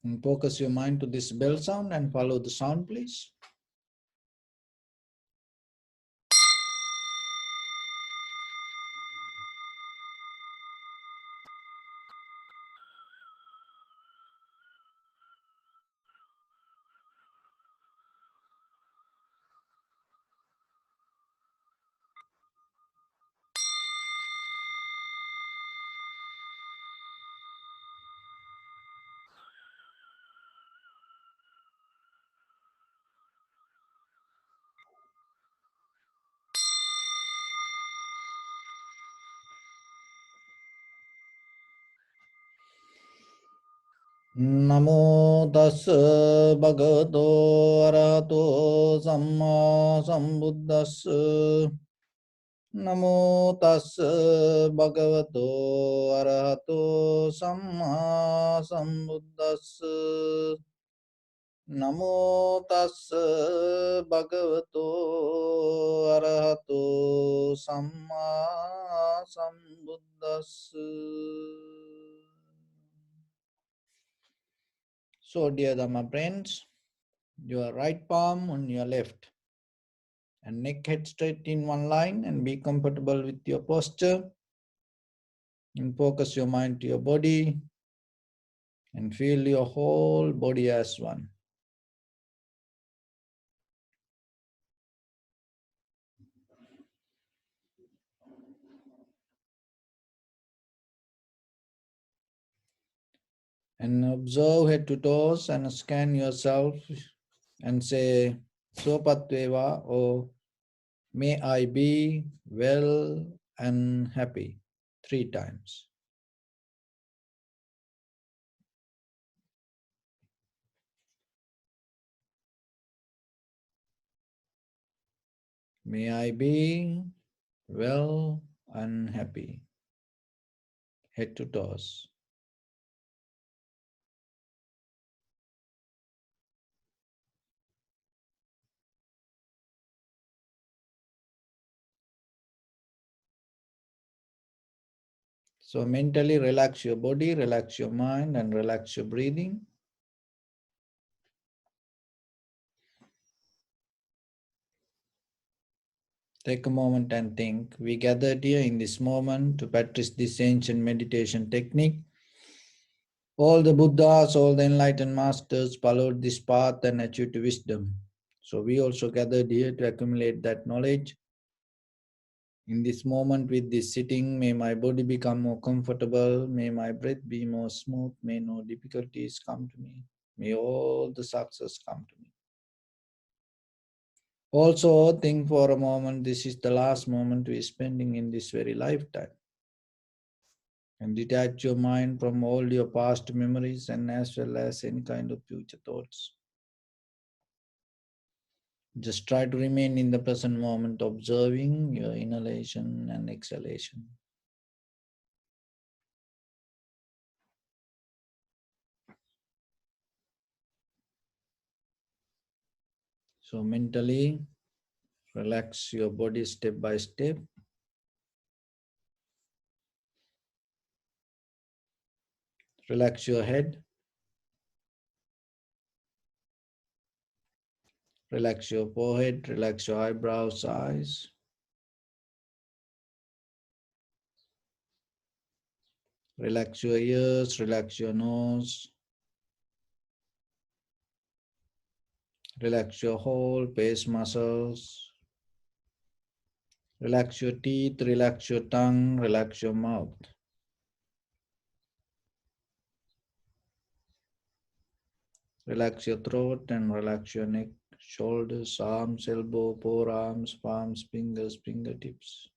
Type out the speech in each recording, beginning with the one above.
And focus your mind to this bell sound and follow the sound, please. Namo tassa bhagavato arahato samma sambuddhassa. Namo tassa bhagavato arahato samma sambuddhassa. Namo tassa bhagavato arahato samma sambuddhassa. So, dear Dhamma friends, your right palm on your left and neck head straight in one line, and be comfortable with your posture, and focus your mind to your body and feel your whole body as one. And observe head to toes and scan yourself and say Sopatveva, or may I be well and happy 3 times. May I be well and happy, head to toes. So mentally relax your body, relax your mind, and relax your breathing. Take a moment and think. We gathered here in this moment to practice this ancient meditation technique. All the Buddhas, all the enlightened masters followed this path and achieved wisdom. So we also gathered here to accumulate that knowledge. In this moment with this sitting, may my body become more comfortable, may my breath be more smooth, may no difficulties come to me, may all the success come to me. Also think for a moment, this is the last moment we are spending in this very lifetime. And detach your mind from all your past memories and as well as any kind of future thoughts. Just try to remain in the present moment, observing your inhalation and exhalation. So mentally, relax your body step by step. Relax your head. Relax your forehead. Relax your eyebrows, eyes. Relax your ears. Relax your nose. Relax your whole face muscles. Relax your teeth. Relax your tongue. Relax your mouth. Relax your throat and relax your neck, shoulders, arms, elbow, forearms, palms, fingers, fingertips.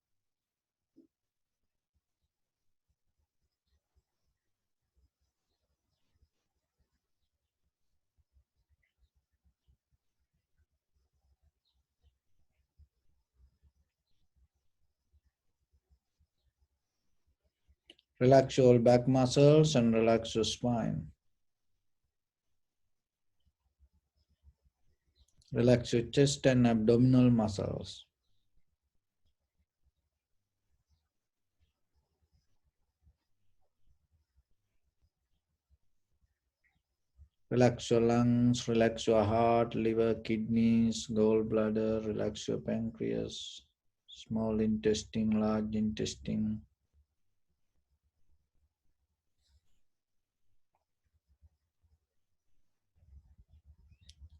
Relax your back muscles and relax your spine. Relax your chest and abdominal muscles. Relax your lungs, relax your heart, liver, kidneys, gallbladder, relax your pancreas, small intestine, large intestine.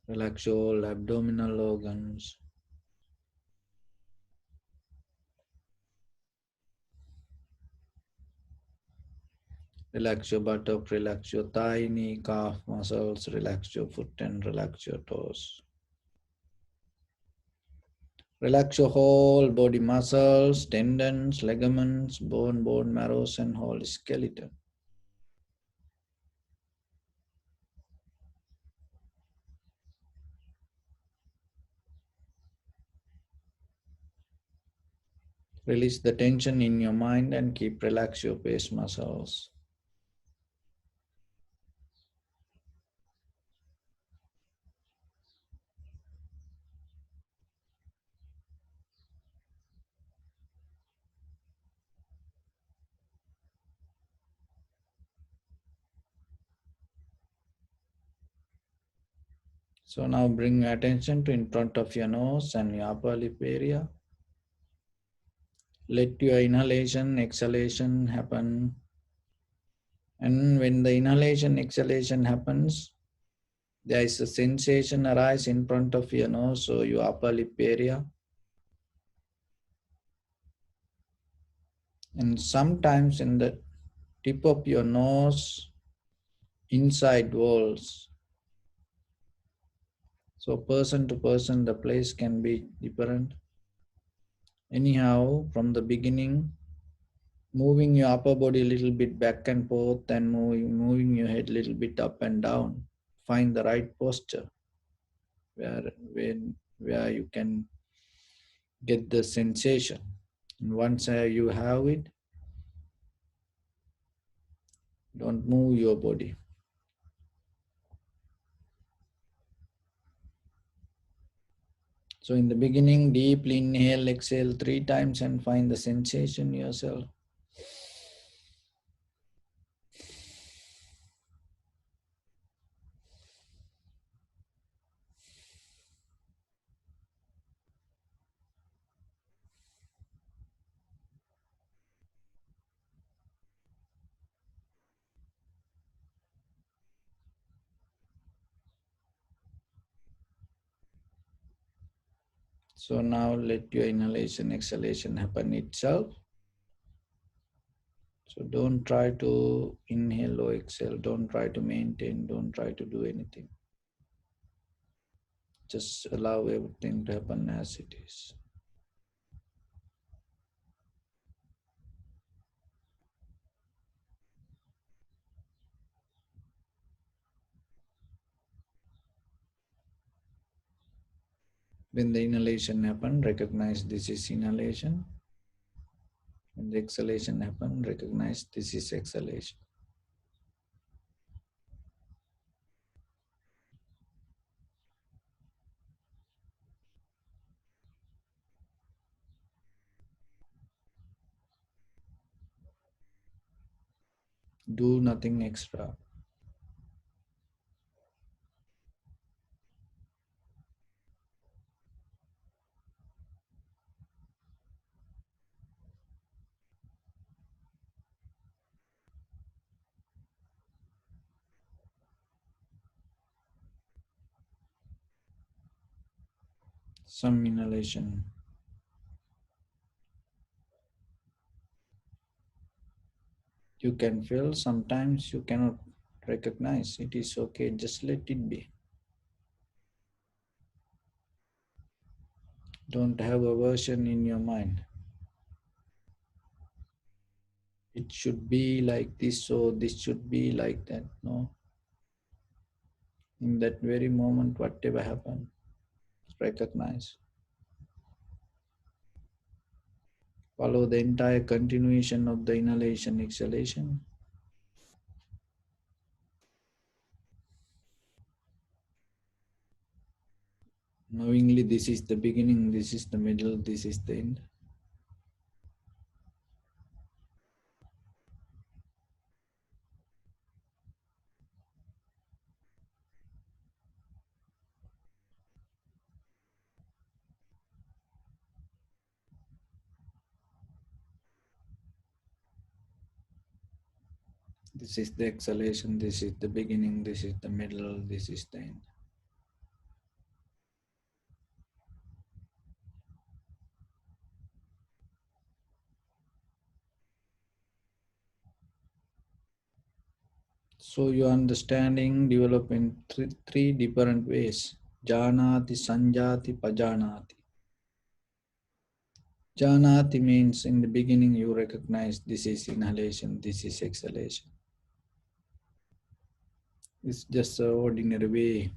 Relax your all abdominal organs. Relax your buttock, relax your thigh, knee, calf muscles, relax your foot and relax your toes. Relax your whole body muscles, tendons, ligaments, bone marrows, and whole skeleton. Release the tension in your mind and keep relax your face muscles. So now bring your attention to in front of your nose and your upper lip area. Let your inhalation, exhalation happen. And when the inhalation, exhalation happens, there is a sensation arise in front of your nose, so your upper lip area. And sometimes in the tip of your nose, inside walls. So person to person, the place can be different. Anyhow, from the beginning, moving your upper body a little bit back and forth and moving your head a little bit up and down. Find the right posture where you can get the sensation. And once you have it, don't move your body. So in the beginning, deeply inhale, exhale 3 times and find the sensation yourself. So now let your inhalation, exhalation happen itself. So don't try to inhale or exhale. Don't try to maintain. Don't try to do anything. Just allow everything to happen as it is. When the inhalation happen, recognize this is inhalation. When the exhalation happen, recognize this is exhalation. Do nothing extra. Some inhalation you can feel, sometimes you cannot recognize. It is okay, just let it be. Don't have aversion in your mind. It should be like this, or this should be like that. No. In that very moment, whatever happened, recognize. Follow the entire continuation of the inhalation, exhalation. Knowingly, this is the beginning, this is the middle, this is the end. This is the exhalation, this is the beginning, this is the middle, this is the end. So your understanding develop in three different ways. Janati, Sanjati, Pajanati. Janati means in the beginning you recognize this is inhalation, this is exhalation. It's just an ordinary way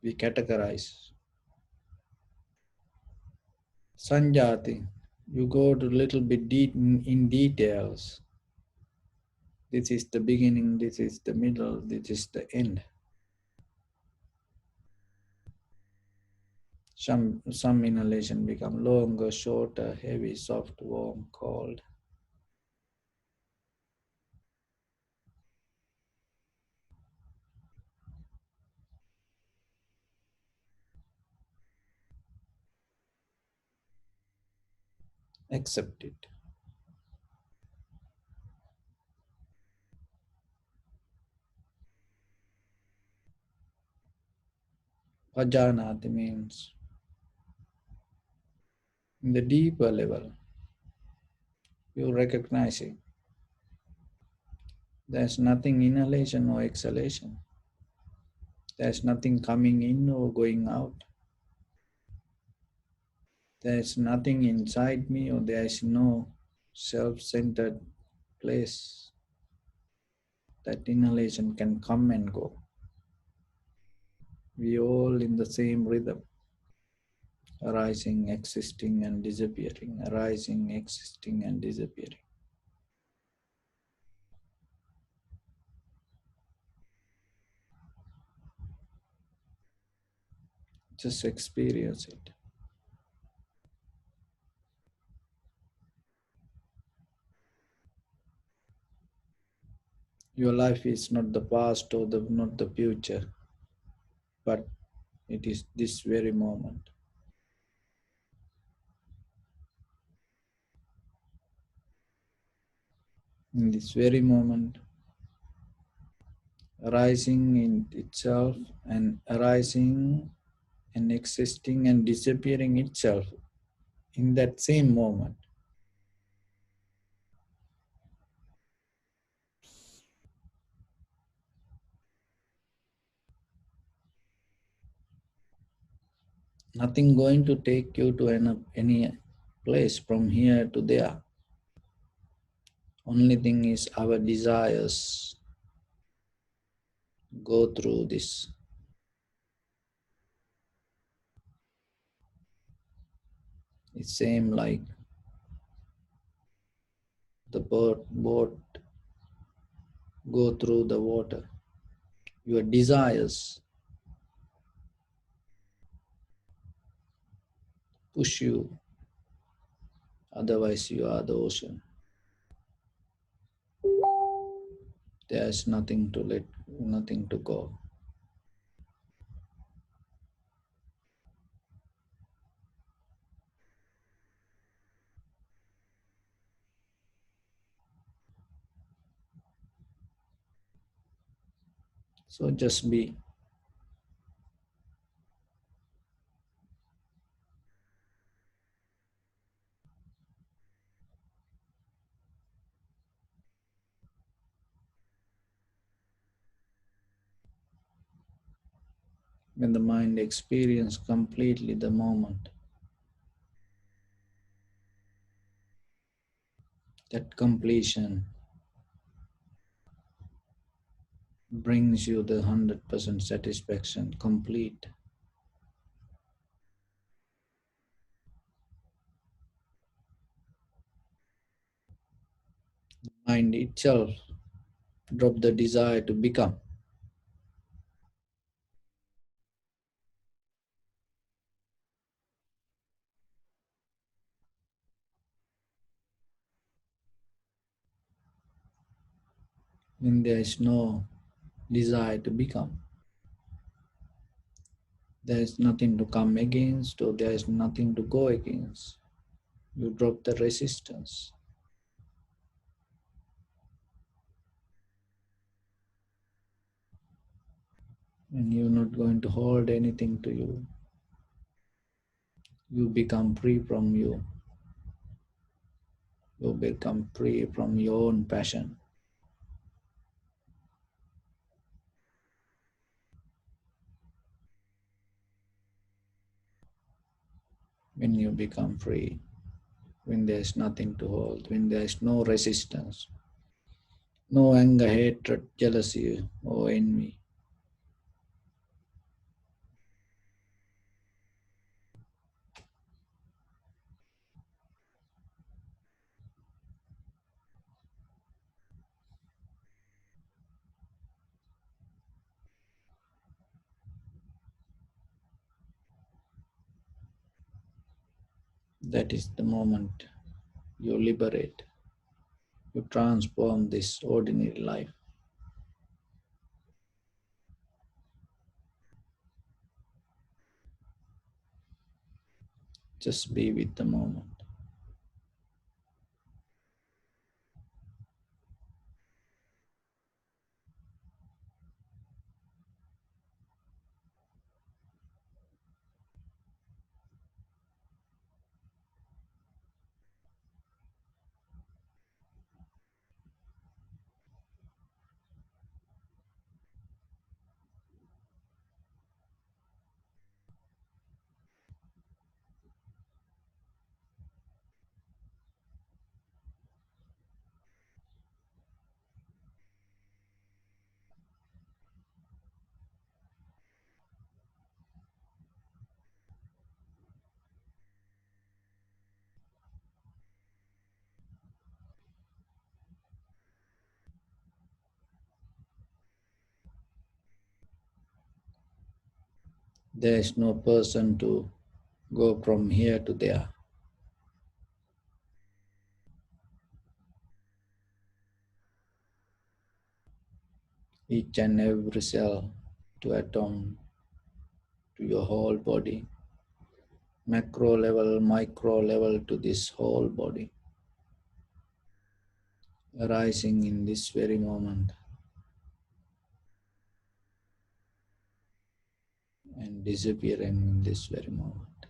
we categorize. Sanjati, you go to little bit in details. This is the beginning, this is the middle, this is the end. Some inhalation become longer, shorter, heavy, soft, warm, cold. Accept it. Pajanati means in the deeper level, you recognize it. There's nothing inhalation or exhalation. There's nothing coming in or going out. There's nothing inside me or there's no self-centered place that inhalation can come and go. We all in the same rhythm, arising, existing and disappearing, arising, existing and disappearing. Just experience it. Your life is not the past or not the future, but it is this very moment. In this very moment, arising in itself and arising and existing and disappearing itself in that same moment. Nothing going to take you to any place from here to there. Only thing is our desires go through this. It's same like the boat go through the water. Your desires push you, otherwise you are the ocean. There's nothing to let, nothing to go. So just be. When the mind experiences completely the moment, that completion brings you the 100% satisfaction, complete. Mind itself drop the desire to become. When there is no desire to become, there is nothing to come against or there is nothing to go against. You drop the resistance. and you're not going to hold anything to you. You become free from you. You become free from your own passion. When you become free, when there's nothing to hold, when there's no resistance, no anger, hatred, jealousy, or envy, that is the moment you liberate. You transform this ordinary life. Just be with the moment. There is no person to go from here to there. Each and every cell to atom to your whole body, macro level, micro level to this whole body, arising in this very moment and disappearing in this very moment.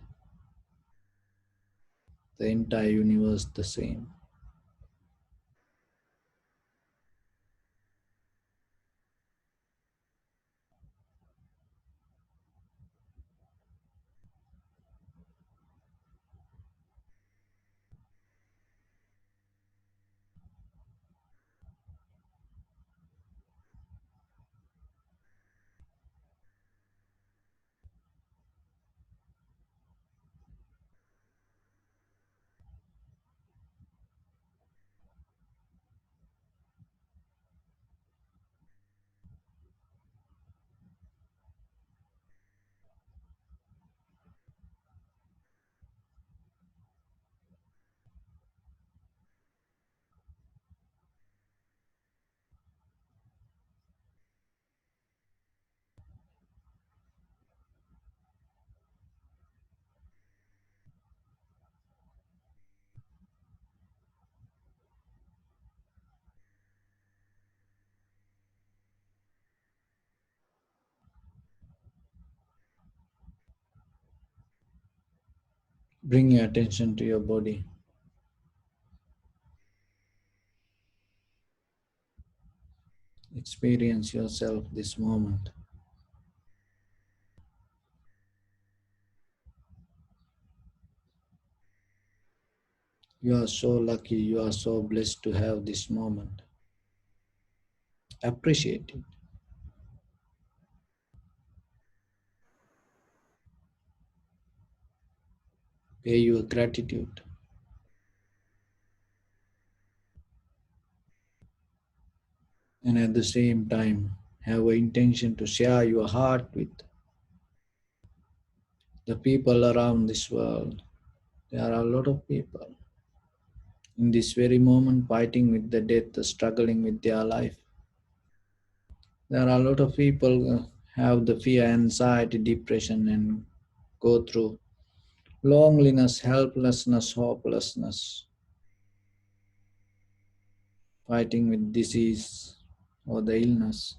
The entire universe the same. Bring your attention to your body. Experience yourself this moment. You are so lucky, you are so blessed to have this moment. Appreciate it. Pay your gratitude. And at the same time, have an intention to share your heart with the people around this world. There are a lot of people in this very moment fighting with the death, struggling with their life. There are a lot of people have the fear, anxiety, depression, and go through loneliness, helplessness, hopelessness, fighting with disease or the illness.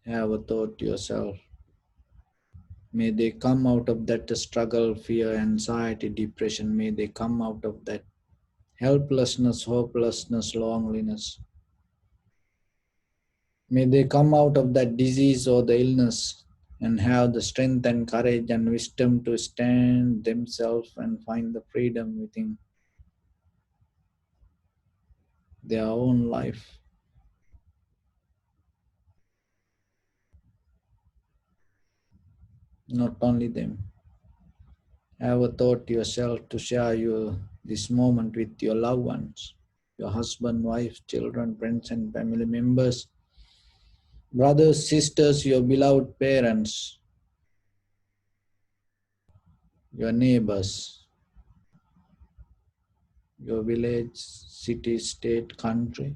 Have a thought to yourself. May they come out of that struggle, fear, anxiety, depression. May they come out of that helplessness, hopelessness, loneliness. May they come out of that disease or the illness and have the strength and courage and wisdom to stand themselves and find the freedom within their own life. Not only them. Have a thought to yourself to share this moment with your loved ones, your husband, wife, children, friends, and family members, brothers, sisters, your beloved parents, your neighbors, your village, city, state, country,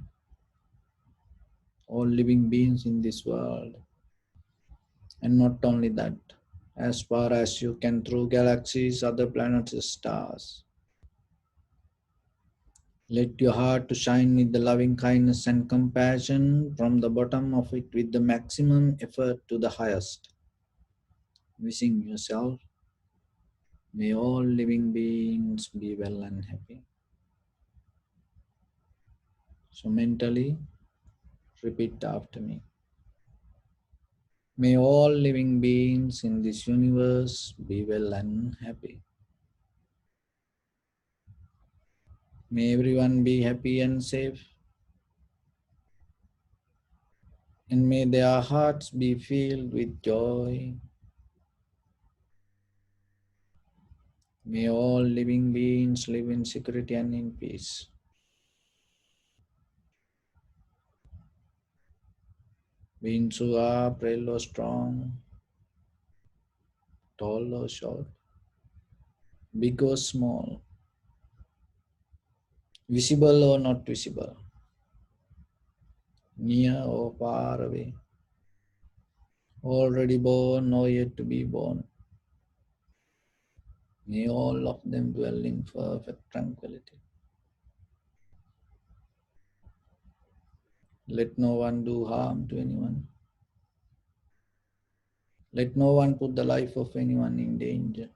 all living beings in this world. And not only that, as far as you can through galaxies, other planets, stars. Let your heart to shine with the loving kindness and compassion from the bottom of it with the maximum effort to the highest. Wishing yourself, may all living beings be well and happy. So mentally, repeat after me. May all living beings in this universe be well and happy. May everyone be happy and safe. And may their hearts be filled with joy. May all living beings live in security and in peace. Beings who are frail or strong, tall or short, big or small, visible or not visible, near or far away, already born or yet to be born. May all of them dwell in perfect tranquility. Let no one do harm to anyone. Let no one put the life of anyone in danger.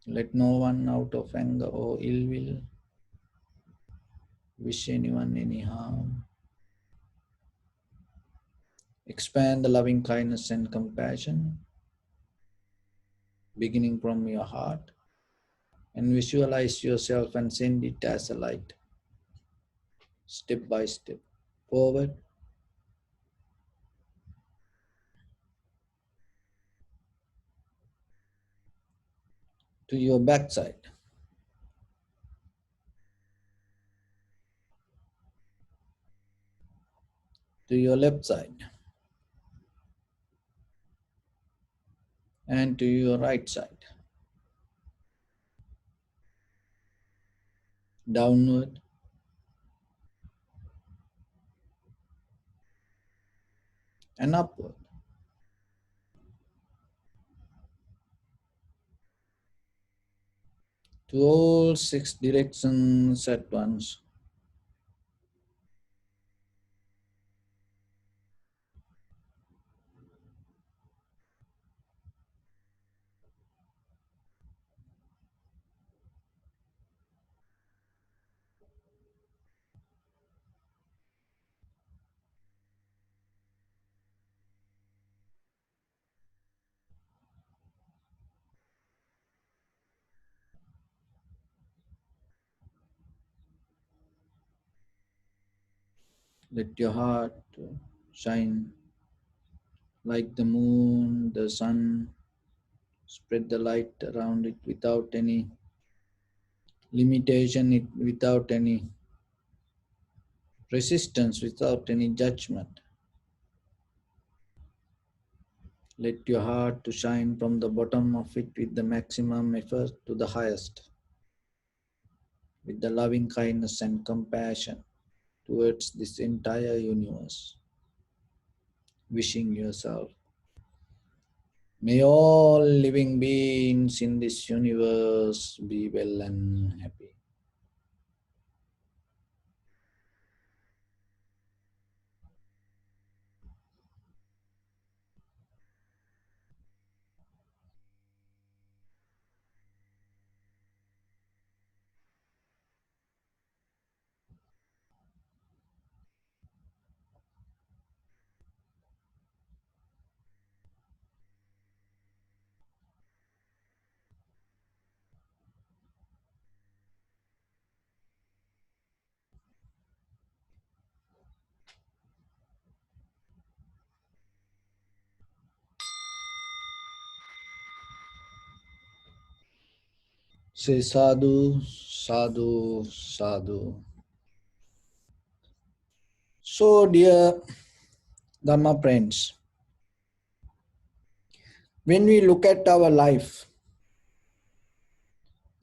Let no one out of anger or ill will wish anyone any harm. Expand the loving kindness and compassion beginning from your heart and visualize yourself and send it as a light, step by step, forward to your backside, to your left side, and to your right side, downward, and upward, to all six directions at once. Let your heart shine like the moon, the sun. Spread the light around it without any limitation, without any resistance, without any judgment. Let your heart to shine from the bottom of it with the maximum effort to the highest, with the loving kindness and compassion towards this entire universe. Wishing yourself, may all living beings in this universe be well and happy. Say sadhu, sadhu, sadhu. So, dear Dhamma friends, when we look at our life,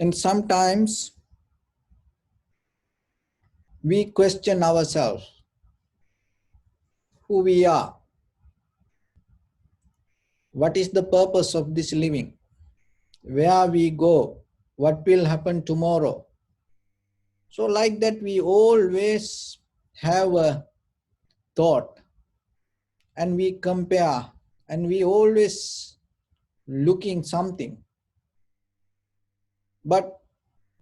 and sometimes we question ourselves, who we are, what is the purpose of this living, where we go, what will happen tomorrow. So, like that, we always have a thought and we compare and we always looking something. But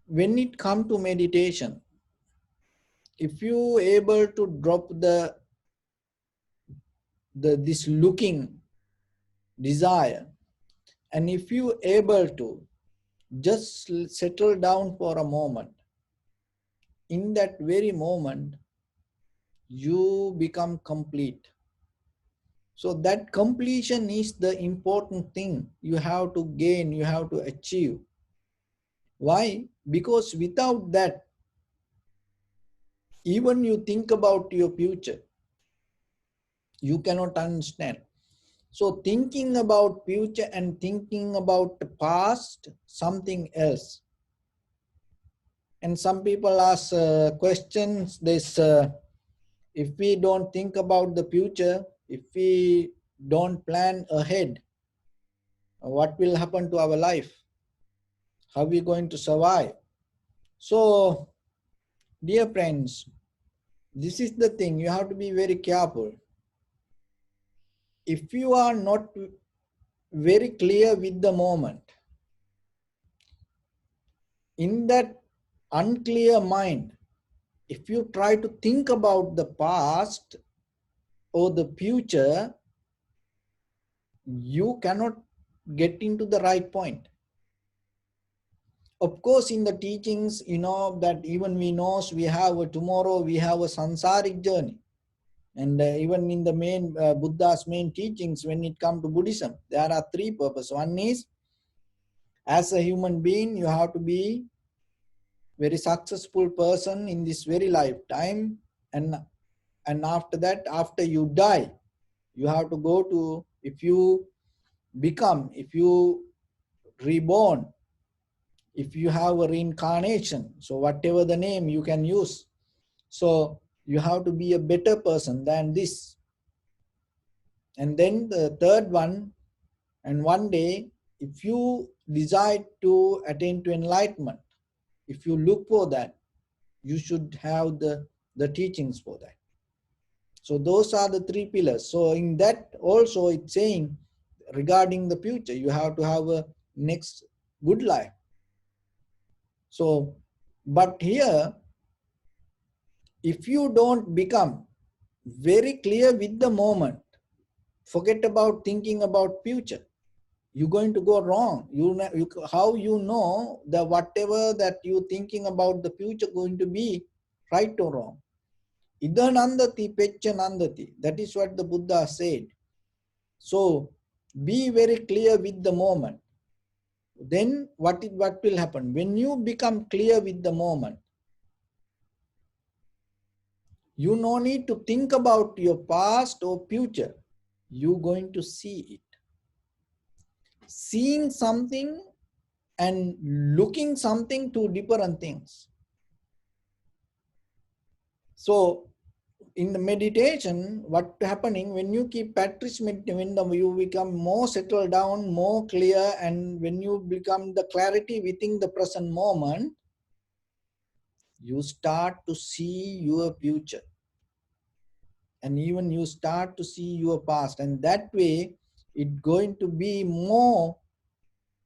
when it comes to meditation, if you able to drop this looking desire, and if you able to just settle down for a moment, in that very moment you become complete. So that completion is the important thing you have to gain, you have to achieve. Why? Because without that, even you think about your future, you cannot understand. So thinking about future and thinking about the past, something else. And some people ask questions, this, if we don't think about the future, if we don't plan ahead, what will happen to our life? How are we going to survive? So, dear friends, this is the thing, you have to be very careful. If you are not very clear with the moment, in that unclear mind, if you try to think about the past or the future, you cannot get into the right point. Of course, in the teachings, that even we know we have a tomorrow, we have a sansaric journey. And even in the main Buddha's main teachings, when it comes to Buddhism, there are three purposes. One is, as a human being, you have to be very successful person in this very lifetime, and after that, after you die, you have to go to, if you reborn, if you have a reincarnation, so whatever the name you can use, so you have to be a better person than this. And then the third one, and one day, if you decide to attain to enlightenment, if you look for that, you should have the teachings for that. So those are the three pillars. So in that also it's saying regarding the future, you have to have a next good life. So, but here, if you don't become very clear with the moment, forget about thinking about future, you're going to go wrong. How you know that whatever that you thinking about the future going to be right or wrong? Ida nandati peccha nandati. That is what the Buddha said. So be very clear with the moment. Then what will happen? When you become clear with the moment, you no need to think about your past or future. You're going to see it. Seeing something and looking something, two different things. So in the meditation, what happening when you keep practice meditation, when you become more settled down, more clear, and when you become the clarity within the present moment, you start to see your future, and even you start to see your past, and that way it's going to be more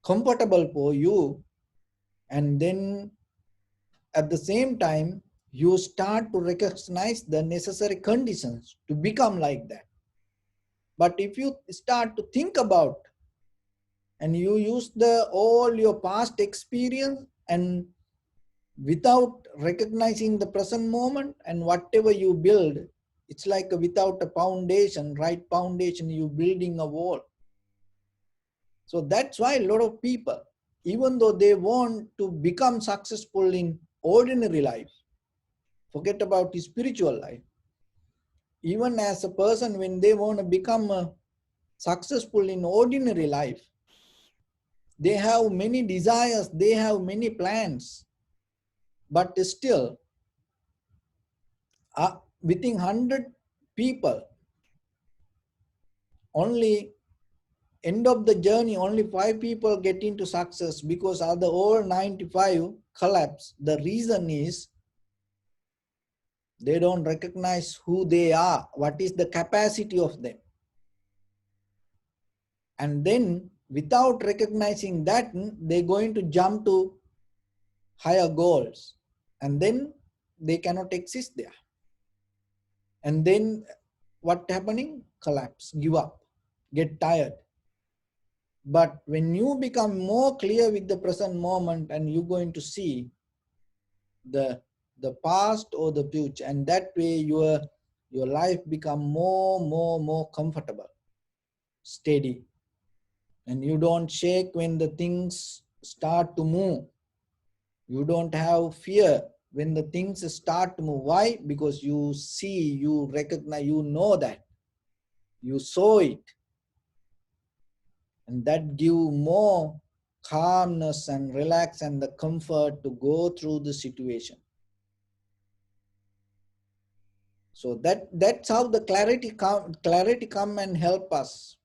comfortable for you. And then at the same time, you start to recognize the necessary conditions to become like that. But if you start to think about and you use all your past experience, and without recognizing the present moment, and whatever you build, it's like without a foundation, right foundation, you building a wall. So that's why a lot of people, even though they want to become successful in ordinary life, forget about the spiritual life. Even as a person, when they want to become successful in ordinary life, they have many desires, they have many plans, but still, within 100 people, only end of the journey, only 5 people get into success because other all 95 collapse. The reason is they don't recognize who they are, what is the capacity of them. And then without recognizing that, they're going to jump to higher goals. And then they cannot exist there. And then what happening? Collapse, give up, get tired. But when you become more clear with the present moment, and you're going to see the past or the future, and that way your life become more comfortable, steady, and you don't shake when the things start to move. You don't have fear when the things start to move. Why? Because you see, you recognize, you know that, you saw it, and that give more calmness and relax and the comfort to go through the situation. So that's how the clarity come and help us.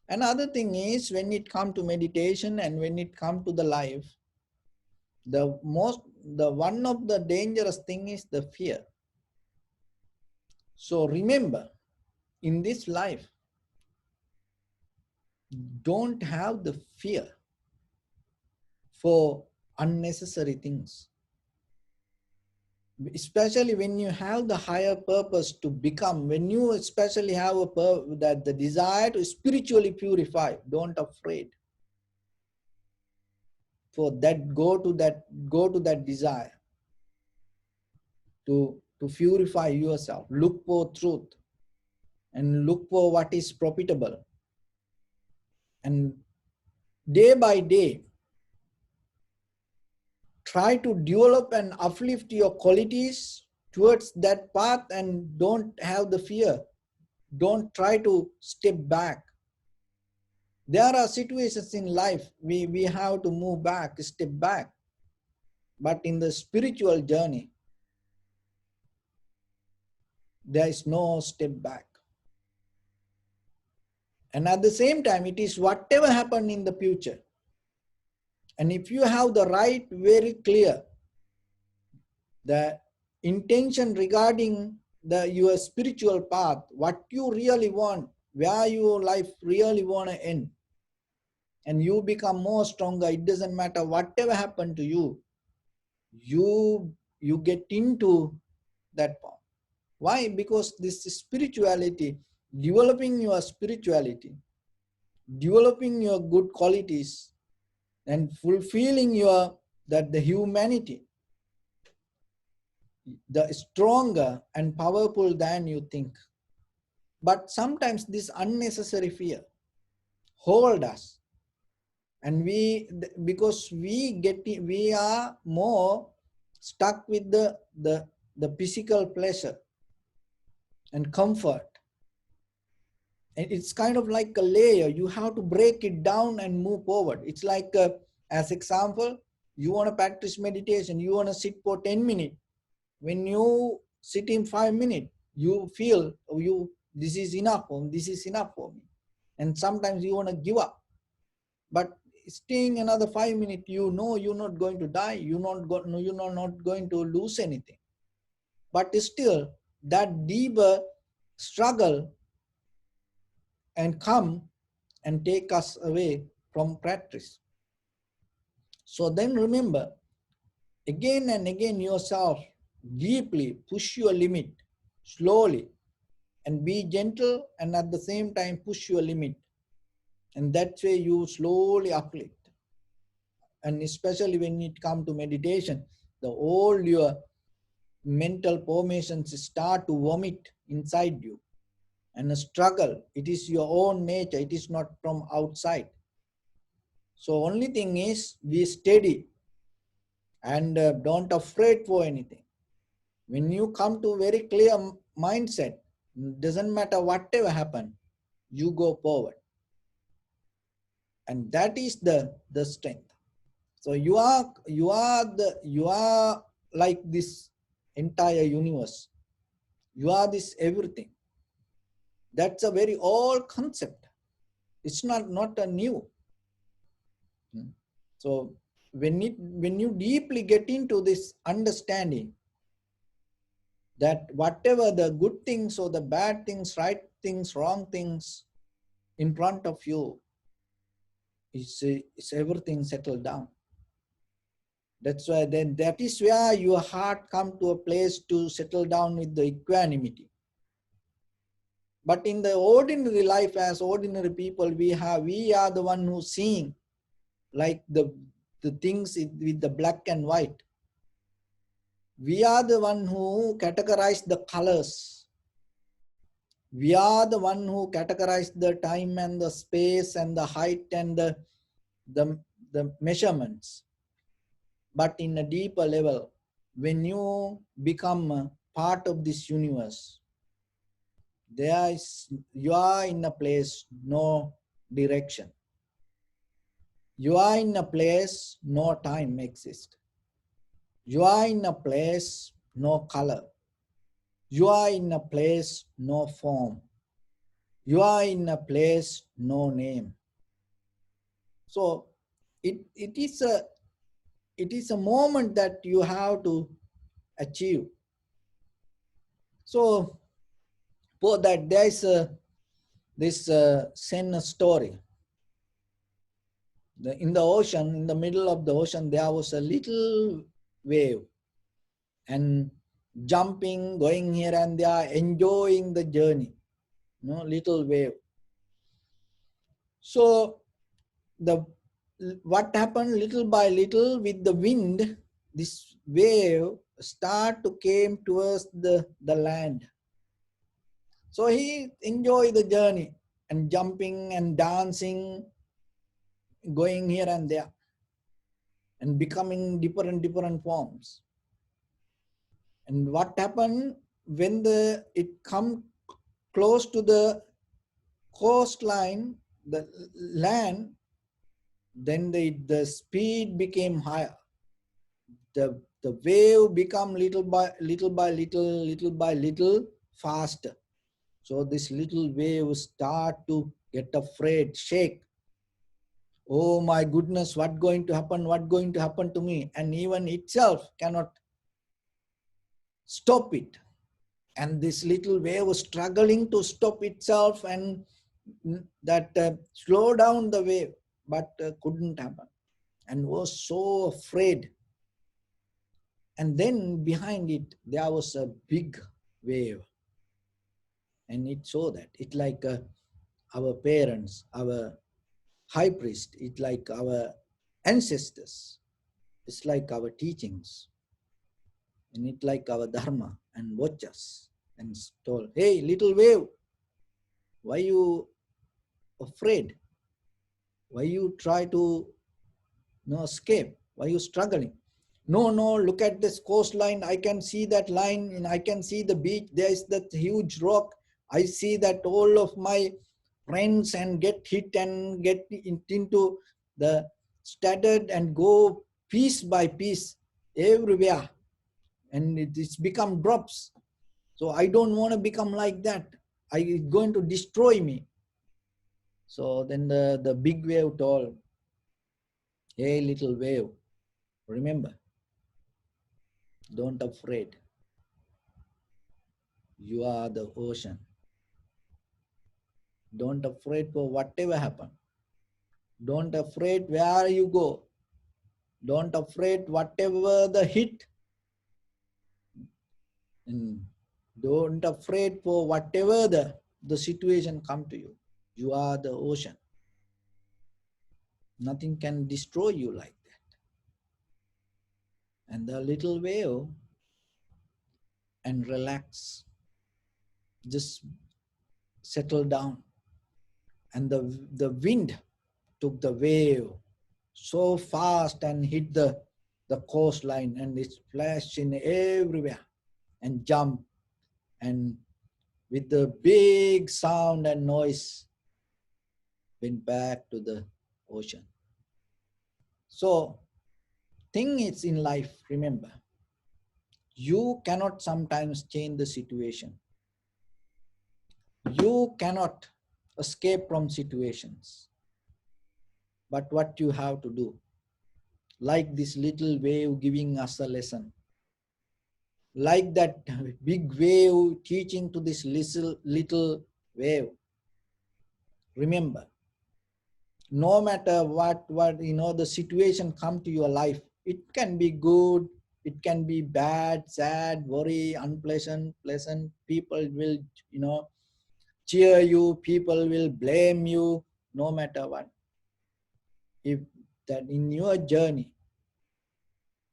Another thing is, when it come to meditation and when it come to the life, the one of the dangerous thing is the fear. So remember, in this life, don't have the fear for unnecessary things. Especially when you have the higher purpose to become, when you especially have that the desire to spiritually purify, don't afraid for that. Go to that desire to purify yourself. Look for truth and look for what is profitable, and day by day try to develop and uplift your qualities towards that path, and don't have the fear. Don't try to step back. There are situations in life we have to move back, step back. But in the spiritual journey, there is no step back. And at the same time, it is whatever happened in the future. And if you have the right, very clear, the intention regarding your spiritual path, what you really want, where your life really want to end, and you become more stronger, it doesn't matter whatever happened to you, you get into that path. Why? Because this spirituality, developing your spirituality, developing your good qualities, and fulfilling your the humanity, the stronger and powerful than you think. But sometimes this unnecessary fear hold us, and because we are more stuck with the physical pleasure and comfort. And it's kind of like a layer. You have to break it down and move forward. It's like, as example, you want to practice meditation, you want to sit for 10 minutes. When you sit in 5 minutes, you feel this is enough for me, this is enough for me. And sometimes you want to give up. But staying another 5 minutes, you know you're not going to die, you're not going to lose anything. But still, that deeper struggle and come and take us away from practice. So then remember, again and again yourself, deeply push your limit, slowly, and be gentle, and at the same time push your limit. And that way you slowly uplift. And especially when it comes to meditation, the all your mental formations start to vomit inside you and struggle. It is your own nature, it is not from outside. So only thing is be steady and don't afraid for anything. When you come to very clear mindset, doesn't matter whatever happen, you go forward. And that is the strength. So you are like this entire universe. You are this everything. That's a very old concept. It's not a new. So when you deeply get into this understanding that whatever the good things or the bad things, right things, wrong things in front of you, is everything settled down. That's why then that is where your heart come to a place to settle down with the equanimity. But in the ordinary life, as ordinary people, we are the one who seeing like the things with the black and white. We are the one who categorize the colors. We are the one who categorize the time and the space and the height and the, the measurements. But in a deeper level, when you become a part of this universe, you are in a place, no direction. You are in a place, no time exists. You are in a place, no color. You are in a place, no form. You are in a place, no name. So it is a moment that you have to achieve. So for that, there is this Zen story. In the ocean, in the middle of the ocean, there was a little wave, and jumping, going here and there, enjoying the journey. Little wave. So what happened little by little with the wind, this wave start to came towards the land. So he enjoyed the journey and jumping and dancing, going here and there, and becoming different forms. And what happened when it come close to the coastline, the land, then the speed became higher. The wave become little by little faster. So this little wave start to get afraid, shake. Oh my goodness, what going to happen? What going to happen to me? And even itself cannot stop it. And this little wave was struggling to stop itself and that slow down the wave, but couldn't happen, and was so afraid. And then behind it, there was a big wave. And it saw that. It like our parents, our high priest, it like our ancestors. It's like our teachings. And it like our dharma, and watch us and told, hey, little wave, why you afraid? Why you try to escape? Why you struggling? No, look at this coastline. I can see that line, and I can see the beach. There is that huge rock. I see that all of my friends and get hit and get into the staggered and go piece by piece everywhere. And it's become drops. So I don't want to become like that. It's going to destroy me. So then the big wave told, hey, little wave, remember, don't afraid. You are the ocean. Don't afraid for whatever happen. Don't afraid where you go. Don't afraid whatever the hit. And don't afraid for whatever the situation come to you. You are the ocean. Nothing can destroy you like that. And the little wave and relax. Just settle down. And the wind took the wave so fast and hit the coastline, and it's flashing everywhere and jump, and with the big sound and noise went back to the ocean. So thing is in life, remember, you cannot sometimes change the situation. You cannot escape from situations. But what you have to do, like this little wave giving us a lesson, like that big wave teaching to this little wave, remember, no matter what the situation come to your life, it can be good, it can be bad, sad, worry, unpleasant, pleasant. People will, cheer you, people will blame you, no matter what. If that in your journey,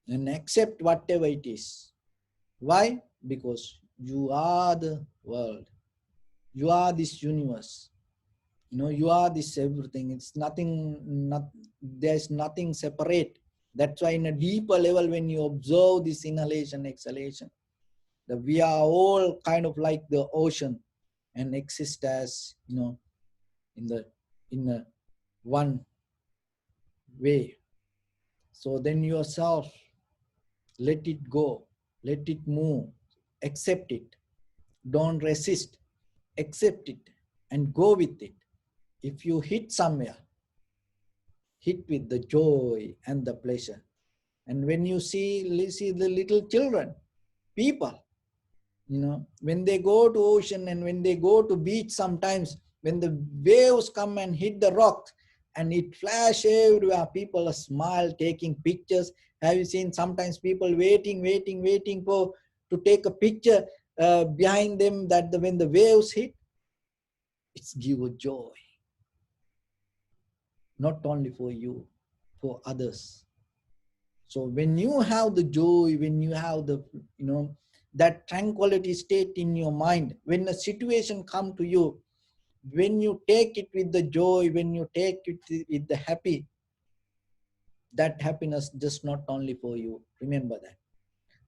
and accept whatever it is. Why? Because you are the world, you are this universe, you are this everything. It's nothing, there's nothing separate. That's why in a deeper level, when you observe this inhalation, exhalation, that we are all kind of like the ocean and exist as, in the in a one way. So then yourself, let it go, let it move, accept it, don't resist, accept it and go with it. If you hit somewhere, hit with the joy and the pleasure. And when you see the little children, people, when they go to ocean and when they go to beach, sometimes when the waves come and hit the rocks and it flash everywhere, people smile, taking pictures. Have you seen sometimes people waiting for to take a picture behind them, that when the waves hit, it's give a joy, not only for you, for others. So when you have the joy, when you have the, that tranquility state in your mind, when a situation come to you, when you take it with the joy, when you take it with the happy, that happiness just not only for you. Remember that.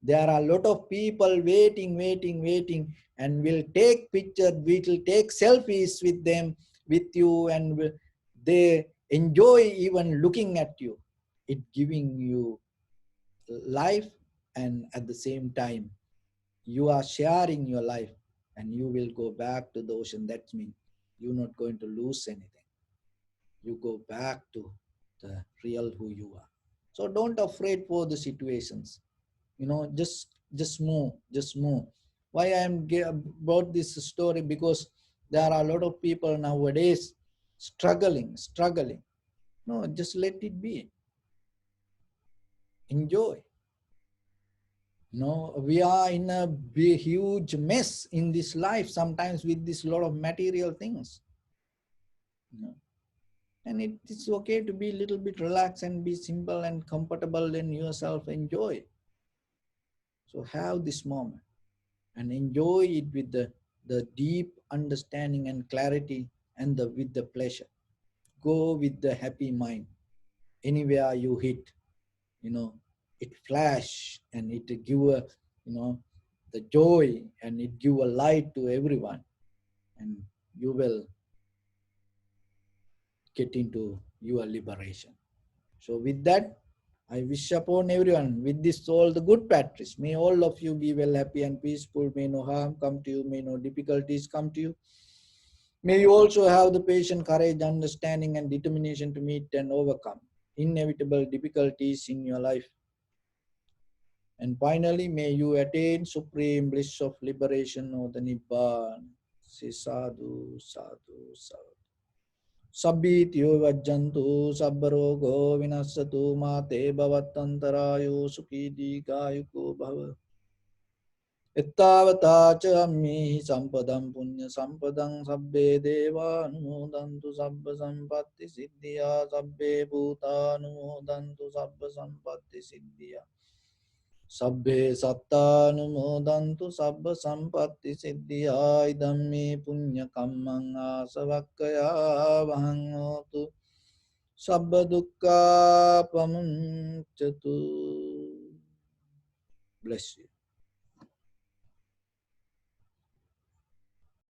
There are a lot of people waiting, and will take picture, we will take selfies with them, with you, and they enjoy even looking at you. It giving you life, and at the same time you are sharing your life, and you will go back to the ocean. That means you're not going to lose anything. You go back to the real who you are. So don't afraid for the situations, just move. Why I am about this story? Because there are a lot of people nowadays struggling. No, just let it be. Enjoy. No, we are in a big, huge mess in this life sometimes with this lot of material things. And it is okay to be a little bit relaxed and be simple and comfortable in yourself. Enjoy. So have this moment and enjoy it with the deep understanding and clarity, and with the pleasure. Go with the happy mind. Anywhere you hit, it flash and it give a, the joy, and it give a light to everyone, and you will get into your liberation. So with that, I wish upon everyone with this all the good practice. May all of you be well, happy and peaceful. May no harm come to you. May no difficulties come to you. May you also have the patience, courage, understanding and determination to meet and overcome inevitable difficulties in your life. And finally, may you attain supreme bliss of liberation or the Nibbana. Say sadhu, sadhu, sadhu. Sabbityo vajjantu sabbarogo vinasatu mate bhavattantarayo sukhi dikayuko bhava. Ittavata cha ammihi sampadam punya sampadam sabbe deva anumodantu sabba sampatti siddhya sabbe bhuta anumodantu sabba sampatti siddhya. Sabbe satta anumodantu sabba sampatti siddhya idammi punya kammang asavakkaya vahang hotu Sabba dukkha pamunchatu. Bless you.